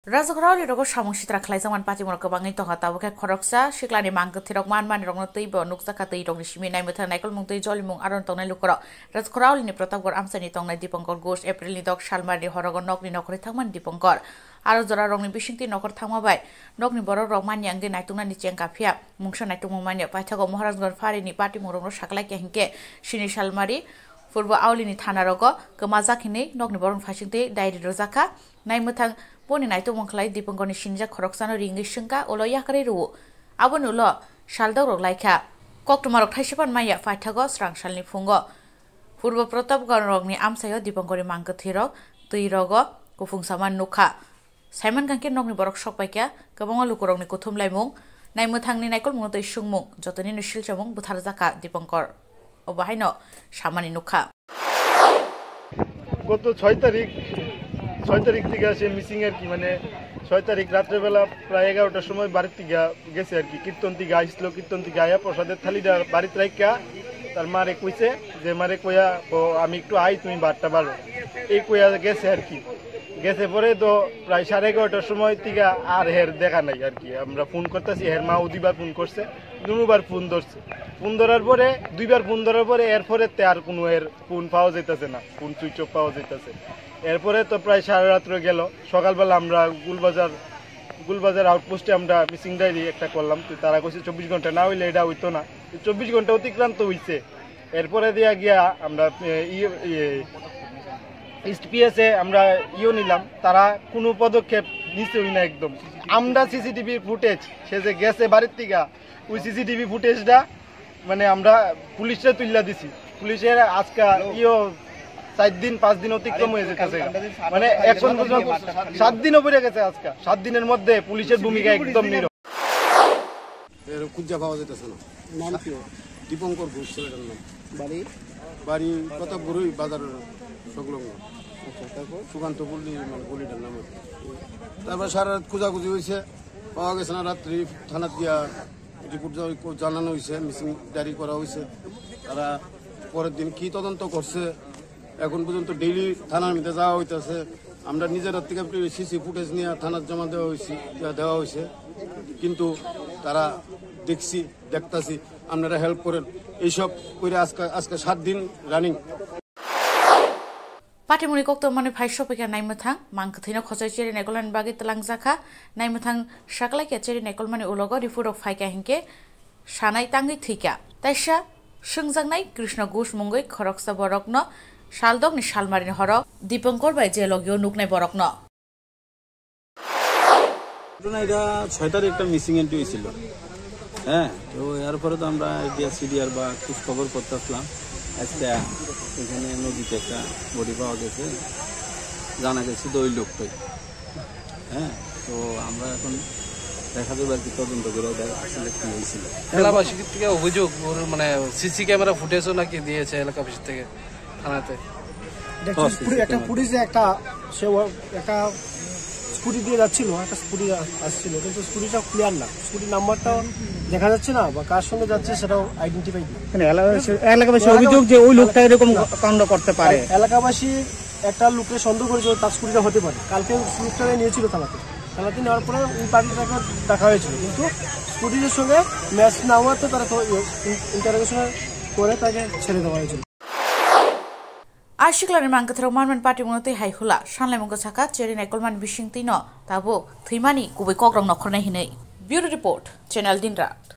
Razagrawli rogo samung sitra khlaijaman pati mor gobangai tonga tabuke khoroksa siklani mang thirok manmani rogno teibo nukjaka tei rogni simi nai muthang naikol mung tei jolimung aron tongnai lukoro Razagrawli ni protapgor amsani tongnai dipankar ghosh April ni dok salmari horogo nokni nokri thangman dipankar aro jora rogni bisingti nokor thangmabai nokni borok rok mani angge naitungna ni chengka phia mungsa naitungmung mani paithago maharajgor phari ni pati morogno saklai ke hingke sini salmari Purbo Aulini Thana rogo Kamazakini nokni borong phasingte dairi rojaka nai muthang Poni naito mongklai dipankar ni sinja khoroksano ringi singka olo yakari ru abon ulo saldog rok laika koktumarok thaisipan maya paithago srangsalni phungo Purbo Pratapgarh rokni amsayo dipankar ni mang kwthwi tui rogo kufungsaman nukha Simon Kanke nokni borok sokpaikya kabanga lukurokni kuthumlaimung nai muthangni naikol mung tei sungmung jotoni nusilchamung butharjaka dipankar obahaino samani nukha গত 6 তারিখ থেকে আসে missing আর কি মানে 6 তারিখ রাতের বেলা প্রায় 11টার সময় বাড়ি থেকে গেছে আর কি কীর্তন থেকে আইছিল কীর্তন থেকে আয়া প্রসাদের থালিটা বাড়িতে রাখা তার মারে কইছে যে মারে কইয়া আমি একটু আই তুমি বারটা বারো এই কইয়া গেছে আর কি গেছে পরে তো প্রায় 11:30টার সময় থেকে আর হের দেখা নাই আর কি আমরা ফোন করতেছি হের মা দুইবার ফোন করছে দুবার ফোন ধরছে ফোন ধরার পরে দুইবার ফোন ধরার পরে এরপরে আর কোনো এর ফোন পাওয়া যাইতেছে না ফোন সুইচ অফ পাওয়া যাইতেছে এরপরে তো প্রায় সারা রাত্র গেল সকালবেলা আমরা গুলবাজার আউটপোস্টে আমরা মিসিং ডায়েরি একটা করলাম তো তারা কইছে 24 ঘন্টা না হইলে এটা হইতো না 24 ঘন্টা অতিক্রান্ত হইছে এরপরে দিয়া গিয়া আমরা ইস্ট পিএসে আমরা নিলাম তারা কোনো পদক্ষেপ নিছেই না একদম আমরা সিসিটিভি ফুটেজ সে যে গেছে বাড়ির থেকে ওই সিসিটিভি ফুটেজটা মানে আমরা পুলিশে তুইলা দিছি পুলিশের আজকে 4 দিন 5 দিন অতিক্রম হয়ে যেতেছে মানে এখন পর্যন্ত 7 দিনও পড়ে গেছে আজকে 7 দিনের মধ্যে পুলিশের ভূমিকা একদম নীরব এর খুঁজে পাওয়া যেতেছে না নাম কি দীপঙ্কর ঘোষ ছেলেটার নাম বাড়ি প্রতাপগড়ই বাজারের সংলগ্ন আচ্ছা তারপর সুকান্তপুর গলিটার নাম তারপর সারা রাত খোঁজাখুঁজি হয়েছে পাওয়া গেছে না রাত্রি থানাত গিয়া রিপোর্ট জানানো হয়েছে মিসিং জারি করা হয়েছে তারা পরের দিন কি তদন্ত করছে এখন পর্যন্ত ডেইলি থানার মধ্যে যাওয়া হইতেছে আমরা নিজের থেকে সিসি ফুটেজ নিয়ে থানার জমা দেওয়া হয়েছে কিন্তু তারা দেখতাছি আপনারা হেল্প করেন এইসব করে আজকে 7 দিন running Patimuni kokto mani phaisho pika naimuthang mang kwthwi no khosoi cheri naikol bagi talangjaka naimuthang saklai ke cheri naikol mani ulogo rifurok phaika hingke sanai tangi thika taisa sungjangnai Krishna Ghosh mungoi khoroksa borokno saldog ni salmarini horok Dipankar bai jelogio nuknai borokno এটা 6 তারিখ একটা missing entry হয়েছিল হ্যাঁ তো এরপরে তো আমরা CDR বা খোঁজ খবর করতেছিলাম আজকে এখানে নদীতে একটা বডি পাওয়া গেছে জানা গেছে ওই লোকটাই হ্যাঁ তো আমরা এখন দেখা যাবে আর কি তদন্ত করে আসলে কি হয়েছিল এলাকাবাসী থেকে অভিযোগ মানে সিসি ক্যামেরা ফুটেজও নাকি দিয়েছে এলাকাবাসী থেকে থানাতে একটা পুলিশে একটা স্কুটি দিয়ে যাচ্ছিল একটা স্কুটি আসছিল কিন্তু স্কুটিটা ক্লিয়ার না স্কুটির নাম্বারটাও দেখা যাচ্ছে না বা কার সঙ্গে যাচ্ছে সেটাও আইডেন্টিফাই না এলাকাবাসী অভিযোগ যে ওই লোকটা এরকম কাণ্ড করতে পারে এলাকাবাসী একটা লোককে সন্দেহ করেছে তার স্কুটিটা হতে পারে কালকে লোকটা নিয়েছিল থানাতে নেওয়ার পরে ওই পার্টিটাকে দেখা হয়েছিল কিন্তু স্কুটির সঙ্গে ম্যাচ না হওয়াতে তারা তো ইন্টারোগেশন করে তাকে ছেড়ে দেওয়া হয়েছিল Ashiklani mang kwthwi manman pati mung tei haihula sanlai mung saka cheri naikol man bisingti no tabo thimani kubai kokrang nokhornai hinai Bureau Report Channel Dinrat